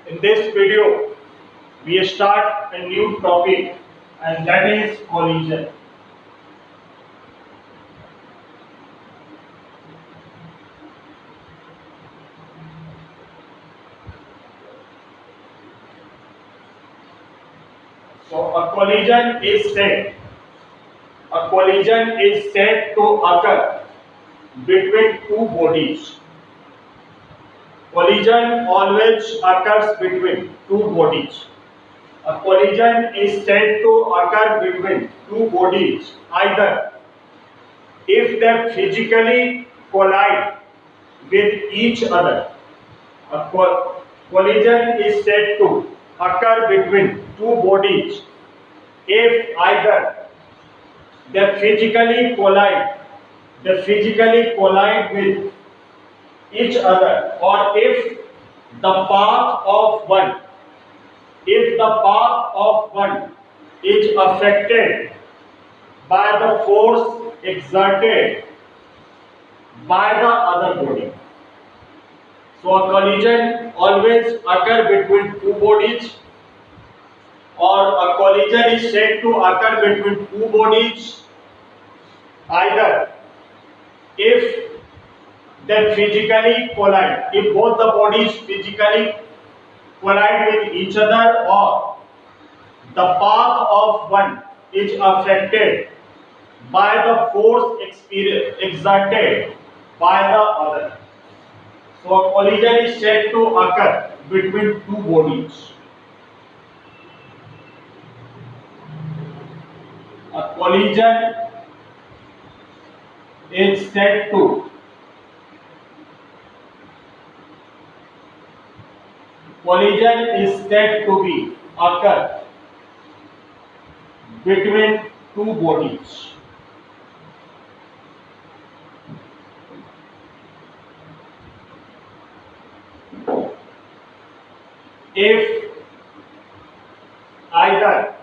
In this video, we start a new topic, and that is collision. So a collision is said to occur between two bodies. Collision always occurs between two bodies. A collision is said to occur between two bodies either if they physically collide with each other. Collision is said to occur between two bodies if either they physically collide with each other, or if the path of one is affected by the force exerted by the other body. So a collision always occur between two bodies, or a collision is said to occur between two bodies either if they physically collide, if both the bodies physically collide with each other, or the path of one is affected by the force exerted by the other. So a collision is said to occur between two bodies. A collision is said to be occur between two bodies. If either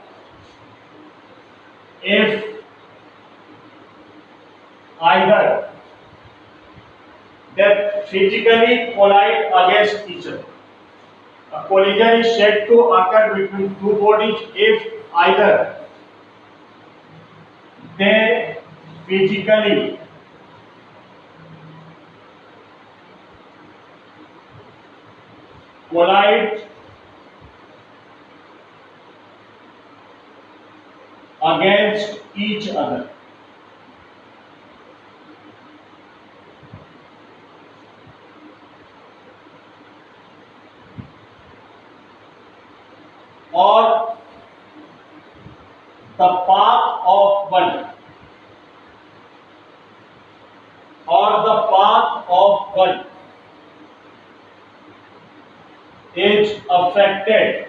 they physically collide against each other. A collision is said to occur between two bodies if either they physically collide against each other, or the path of one is affected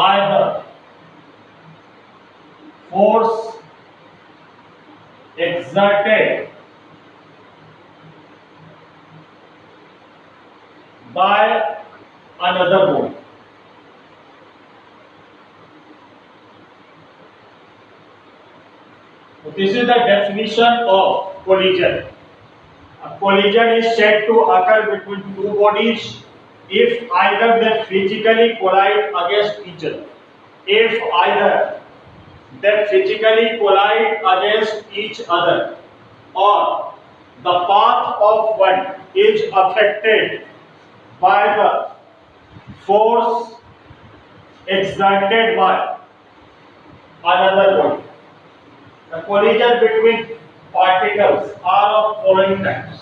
by the force exerted by another body. So this is the definition of collision. A collision is said to occur between two bodies if either they physically collide against each other. If either they physically collide against each other, or the path of one is affected by the force exerted by another body. The collision between particles are of following types.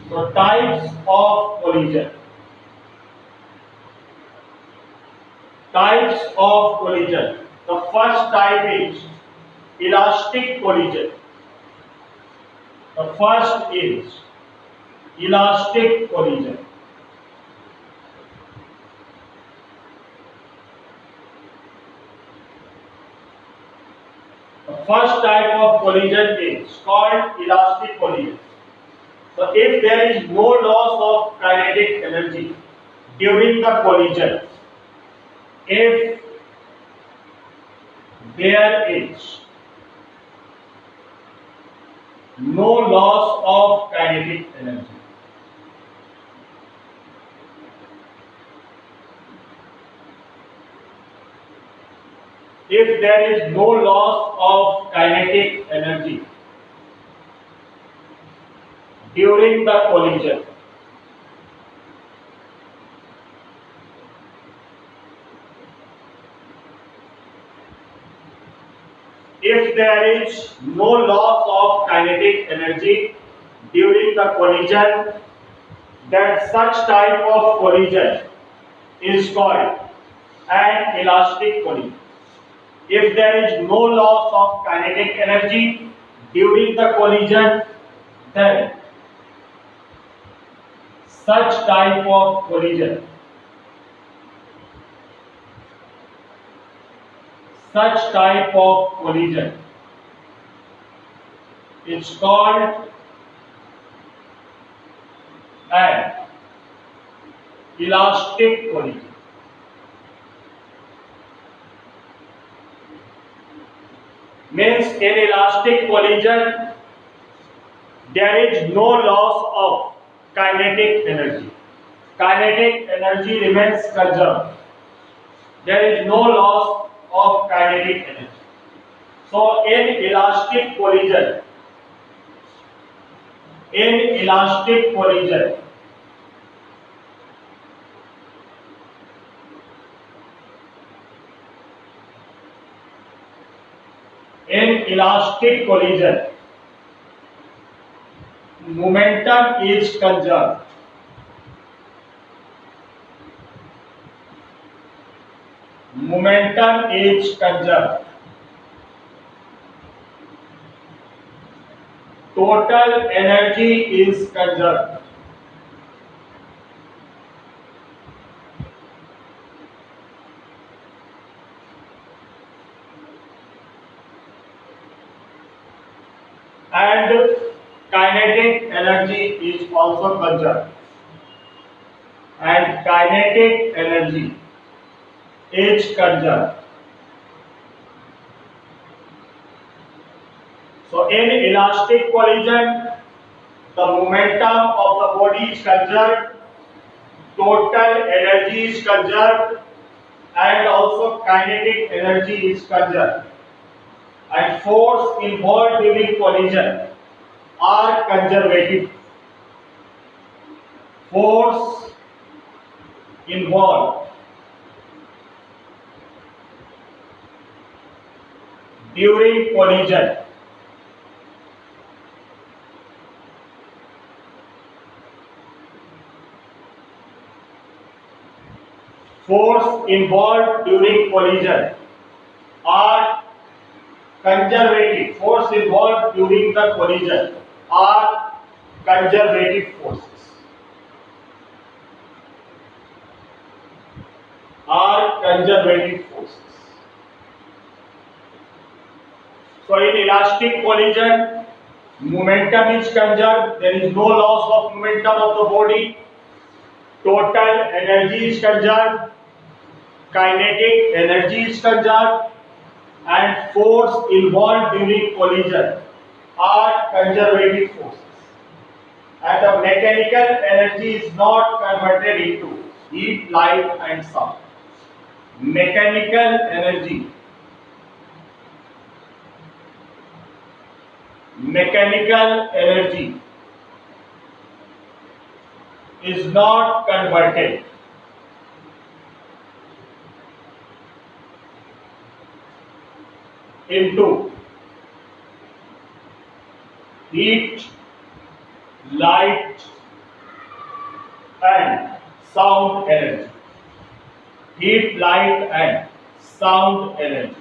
So types of collision. The first type is elastic collision. The first is elastic collision. The first type of collision is called elastic collision. So if there is no loss of kinetic energy during the collision, if there is no loss of kinetic energy. If there is no loss of kinetic energy during the collision, if there is no loss of kinetic energy during the collision, then such type of collision is called an elastic collision. If there is no loss of kinetic energy during the collision, then such type of collision is called an elastic collision. Means in elastic collision there is no loss of kinetic energy. Kinetic energy remains conserved. There is no loss of kinetic energy. So in elastic collision, momentum is conserved. Total energy is conserved. And kinetic energy is also conserved. So in elastic collision, the momentum of the body is conserved, total energy is conserved, and also kinetic energy is conserved. And force involved during collision are conservative. Force involved during collision are conservative. Force involved during the collision are conservative forces. So in elastic collision, momentum is conserved. There is no loss of momentum of the body. Total energy is conserved. Kinetic energy is conserved. And force involved during collision are conservative forces. And the mechanical energy is not converted into heat, light, and sound. Mechanical energy is not converted into heat, light, and sound energy.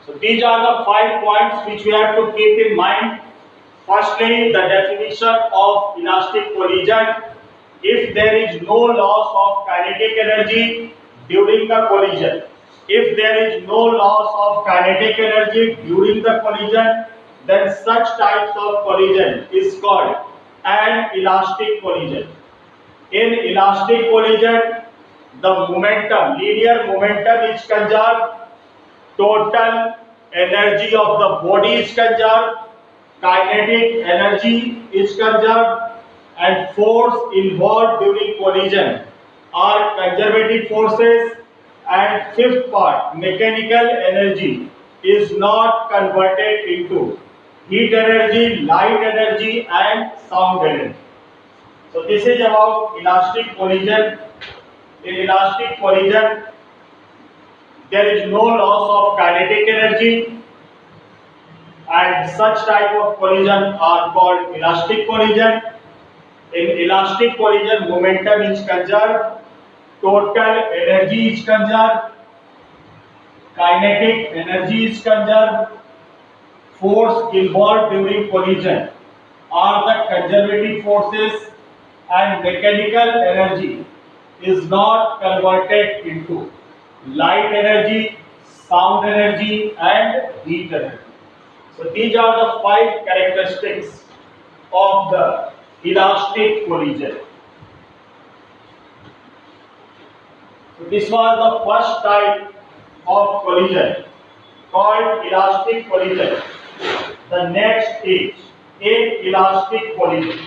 So these are the 5 points which we have to keep in mind. Firstly, the definition of elastic collision. If there is no loss of kinetic energy during the collision, then such types of collision is called an elastic collision. In elastic collision, the momentum, linear momentum is conserved, total energy of the body is conserved, kinetic energy is conserved, and force involved during collision are conservative forces. And fifth part, mechanical energy is not converted into heat energy, light energy, and sound energy. So this is about elastic collision. In elastic collision, there is no loss of kinetic energy, and such type of collision are called elastic collision. In elastic collision, momentum is conserved, total energy is conserved, kinetic energy is conserved, force involved during collision are the conservative forces, and mechanical energy is not converted into light energy, sound energy, and heat energy. So these are the five characteristics of the elastic collision. So this was the first type of collision called elastic collision. The next is inelastic collision.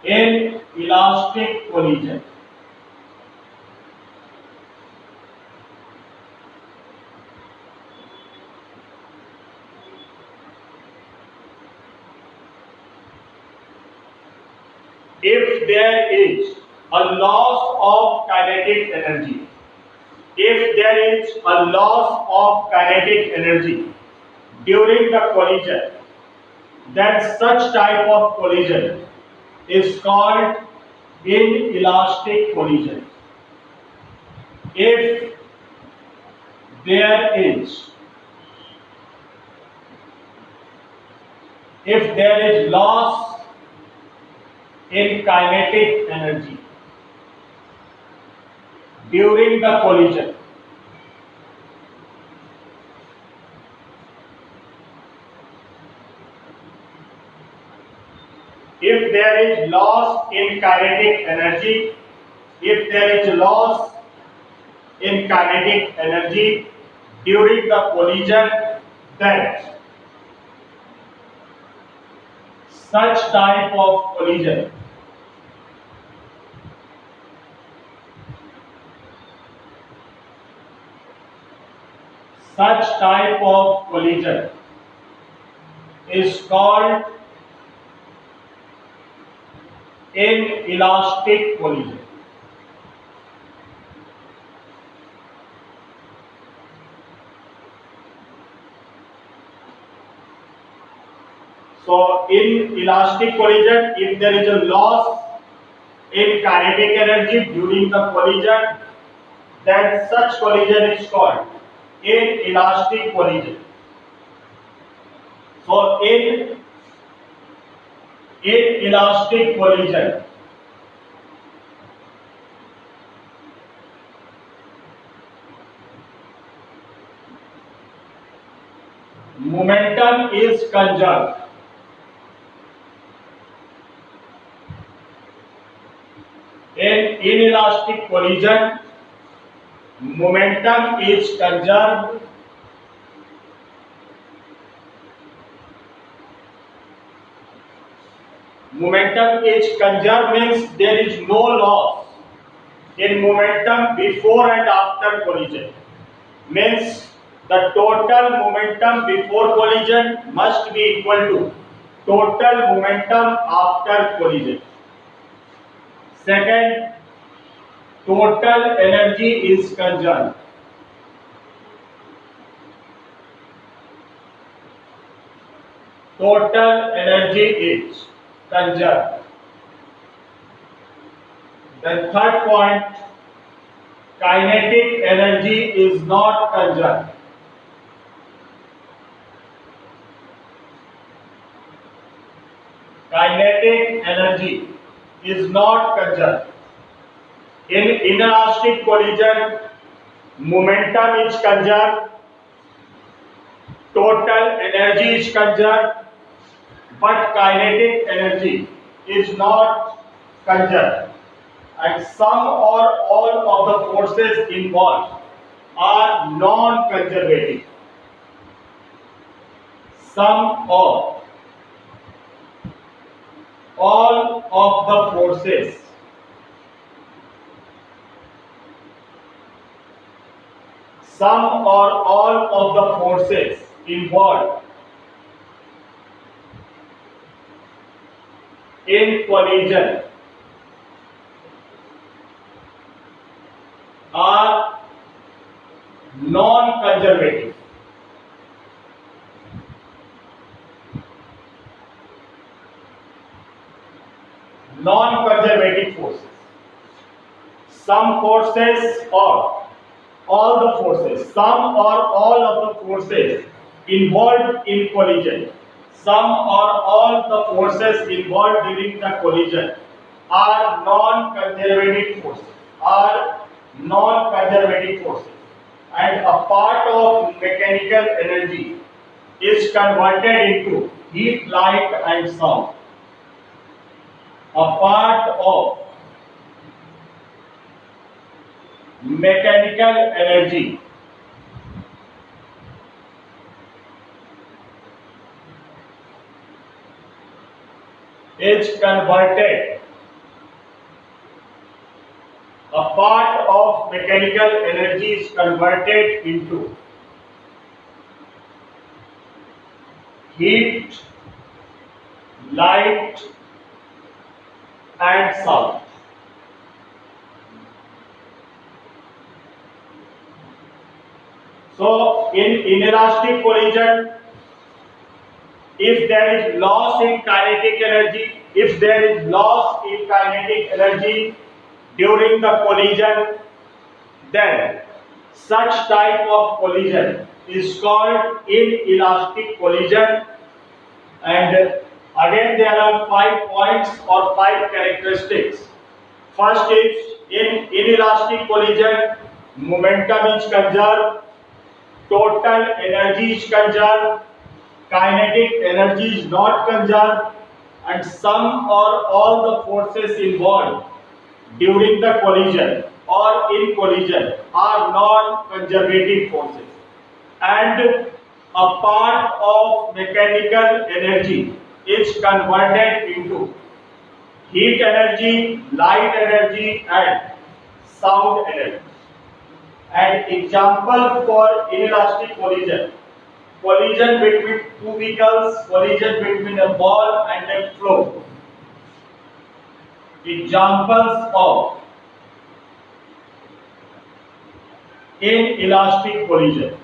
Inelastic collision. If there is a loss of kinetic energy, if there is a loss of kinetic energy during the collision, then such type of collision is called inelastic collision. If there is loss in kinetic energy during the collision, if there is loss in kinetic energy, if there is loss in kinetic energy during the collision, then such type of collision is called inelastic collision. So in elastic collision, if there is a loss in kinetic energy during the collision, then such collision is called inelastic collision. So in inelastic collision, momentum is conserved. In inelastic collision, momentum is conserved. Momentum is conserved means there is no loss in momentum before and after collision. Means the total momentum before collision must be equal to total momentum after collision. Second, total energy is conserved. Total energy is conserved. Then third point, kinetic energy is not conserved. Kinetic energy is not conserved. In inelastic collision, momentum is conserved, total energy is conserved, but kinetic energy is not conserved, and some or all of the forces involved are non-conservative. Some or all of the forces involved in collision are non-conservative. Non-conservative forces. Some forces or all the forces, some or all of the forces involved in collision, some or all the forces involved during the collision are non-conservative forces, and a part of mechanical energy is converted into heat, light and sound. A part of mechanical energy is converted. A part of mechanical energy is converted into heat, light and sound. So in inelastic collision, if there is loss in kinetic energy, during the collision, then such type of collision is called inelastic collision. And again there are 5 points or 5 characteristics. First is, in inelastic collision, momentum is conserved, total energy is conserved, kinetic energy is not conserved, and some or all the forces involved during the collision or in collision are non-conservative forces, and a part of mechanical energy is converted into heat energy, light energy and sound energy. An example for inelastic collision: collision between two vehicles, collision between a ball and a flow. Examples of inelastic collision: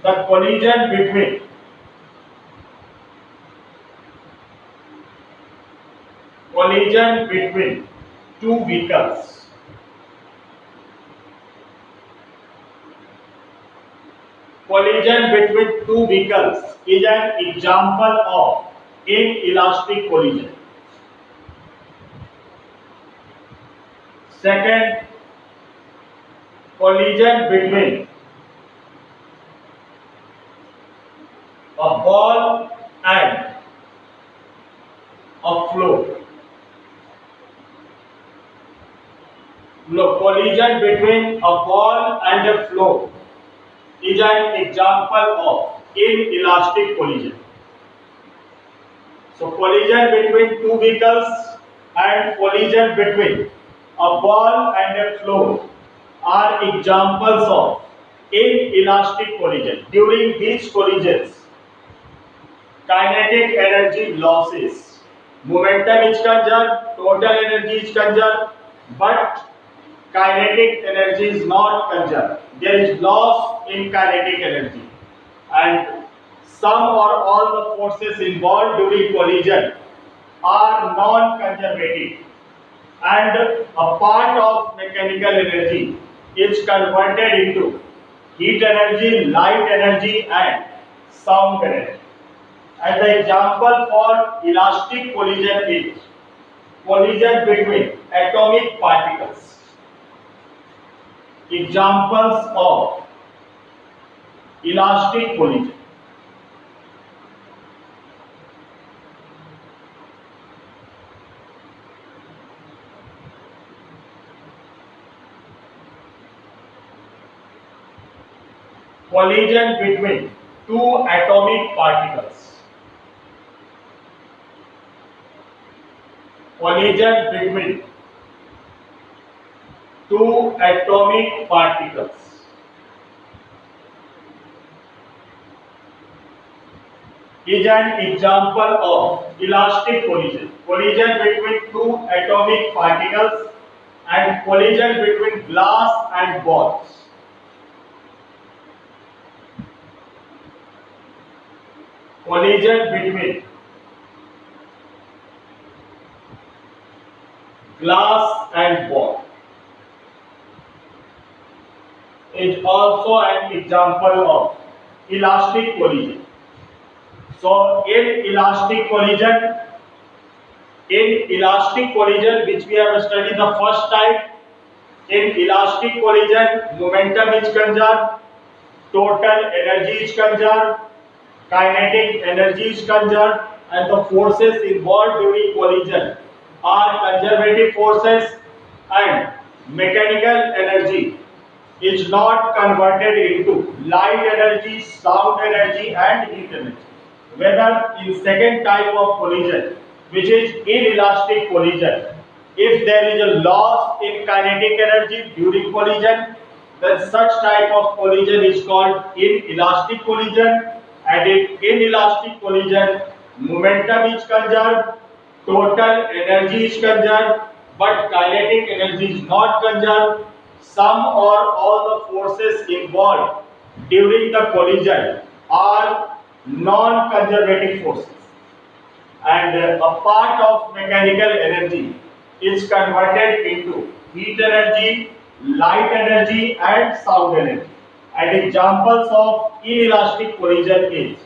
the collision between two vehicles. Collision between two vehicles is an example of inelastic collision. Second, collision between a ball and a flow. Collision between a ball and a flow is an example of inelastic collision. So collision between two vehicles and collision between a ball and a flow are examples of inelastic collision. During these collisions, kinetic energy losses, momentum is conserved, total energy is conserved, but kinetic energy is not conserved. There is loss in kinetic energy, and some or all the forces involved during collision are non-conservative, and a part of mechanical energy is converted into heat energy, light energy and sound energy. And the example for elastic collision is collision between atomic particles. Examples of elastic collision: collision between two atomic particles. Collision between two atomic particles is an example of elastic collision. Collision between two atomic particles and collision between glass and balls. Collision between glass and ball is also an example of elastic collision. So in elastic collision, which we have studied the first type, in elastic collision, momentum is conserved, total energy is conserved, kinetic energy is conserved, and the forces involved during collision are conservative forces, and mechanical energy is not converted into light energy, sound energy, and heat energy. Whether in second type of collision, which is inelastic collision, if there is a loss in kinetic energy during collision, then such type of collision is called inelastic collision. And in inelastic collision, momentum is conserved, total energy is conserved, but kinetic energy is not conserved. Some or all the forces involved during the collision are non-conservative forces, and a part of mechanical energy is converted into heat energy, light energy, and sound energy. And examples of inelastic collision is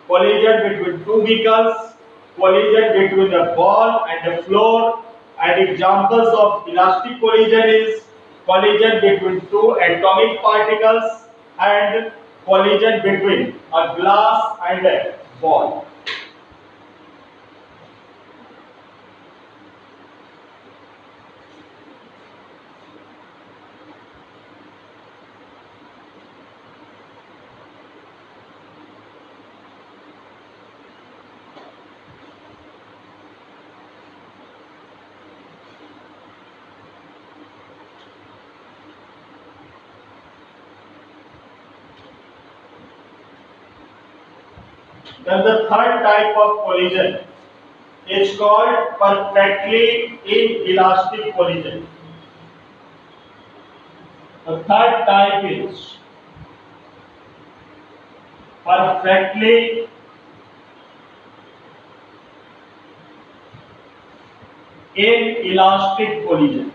collision between two vehicles, collision between a ball and a floor, and examples of elastic collision is collision between two atomic particles and collision between a glass and a ball. Then the third type of collision is called perfectly inelastic collision. The third type is perfectly inelastic collision.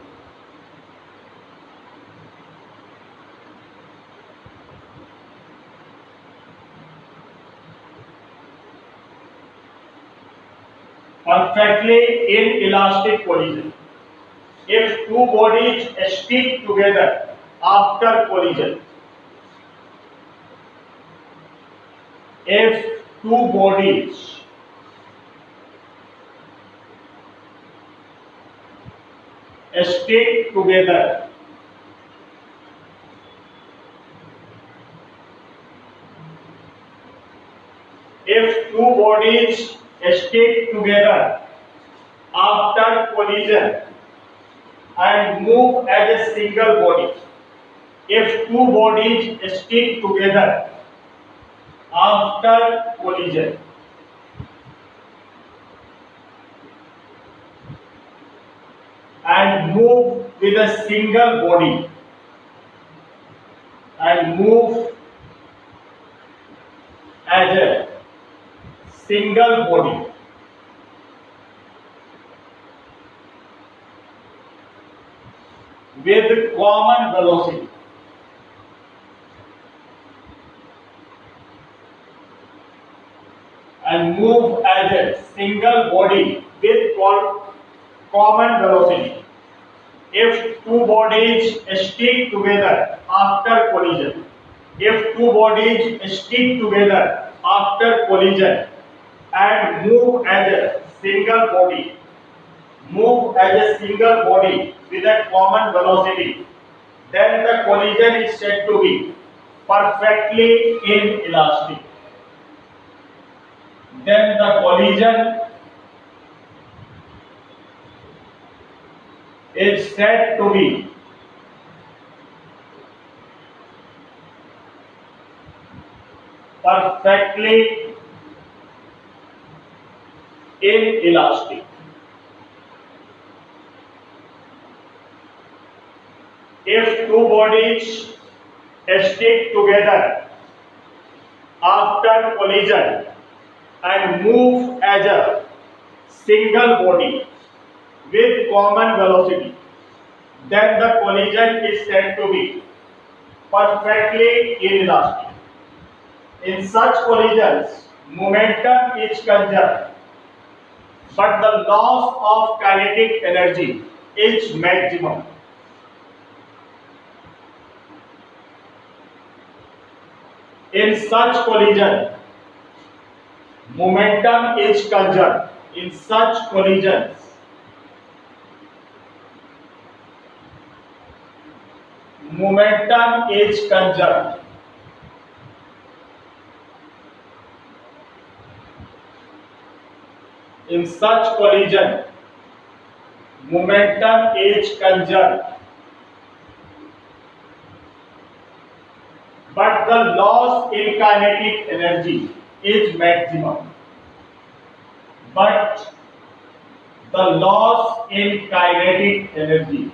Perfectly inelastic collision. If two bodies stick together after collision, if two bodies stick together if two bodies stick together after collision and move as a single body, if two bodies stick together after collision and move with a single body and move as a single body, with common velocity, and move as a single body with common velocity. If two bodies stick together after collision, if two bodies stick together after collision and move as a single body, with a common velocity, then the collision is said to be perfectly inelastic. Then the collision is said to be perfectly inelastic. If two bodies stick together after collision and move as a single body with common velocity, then the collision is said to be perfectly inelastic. In such collisions, momentum is conserved, but the loss of kinetic energy is maximum. In such collision, momentum is conserved. In such collisions, momentum is conserved. In such collision, momentum is conserved, but the loss in kinetic energy is maximum. But the loss in kinetic energy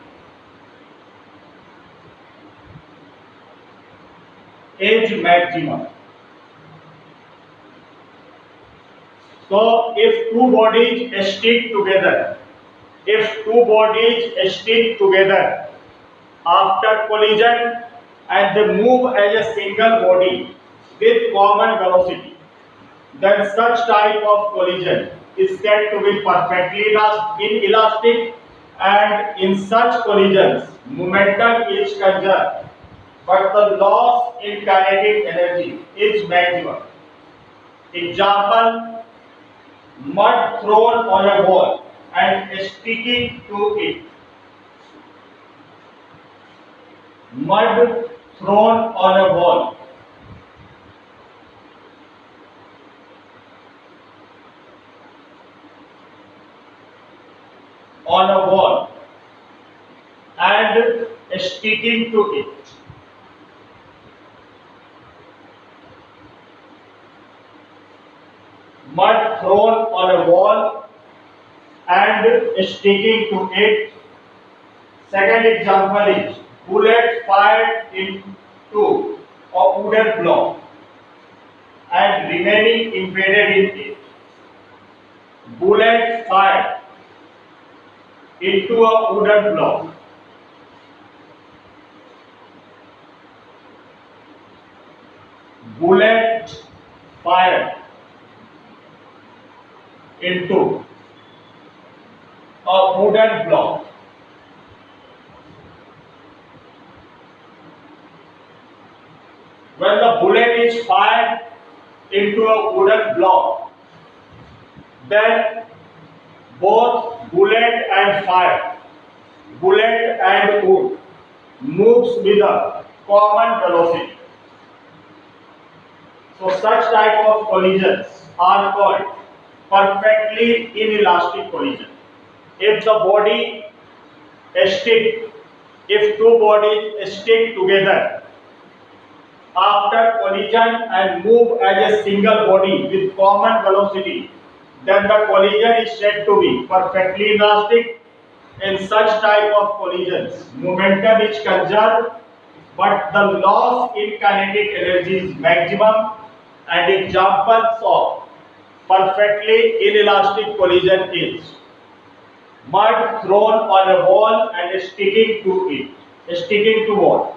is maximum. So if two bodies stick together, after collision and they move as a single body with common velocity, then such type of collision is said to be perfectly inelastic, and in such collisions momentum is conserved, but the loss in kinetic energy is maximum. Example: mud thrown on a wall and sticking to it. Mud thrown on a wall and sticking to it. Mud thrown on a wall and sticking to it. Second example is bullet fired into a wooden block and remaining embedded in it. Bullet fired into a wooden block. Bullet fired into a wooden block. When the bullet is fired into a wooden block, then both bullet and wood moves with a common velocity. So such type of collisions are called perfectly inelastic collision. If two bodies stick together after collision and move as a single body with common velocity, then the collision is said to be perfectly inelastic. In such type of collisions, momentum is conserved, but the loss in kinetic energy is maximum. And examples of perfectly inelastic collision is mud thrown on a wall and sticking to wall.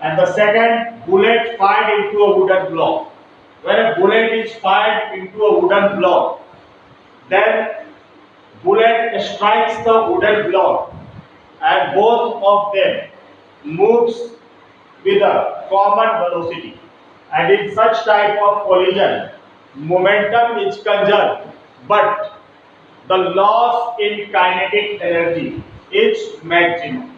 And the second, bullet fired into a wooden block. When a bullet is fired into a wooden block, then bullet strikes the wooden block and both of them moves with a common velocity. And in such type of collision, momentum is conserved, but the loss in kinetic energy is maximum.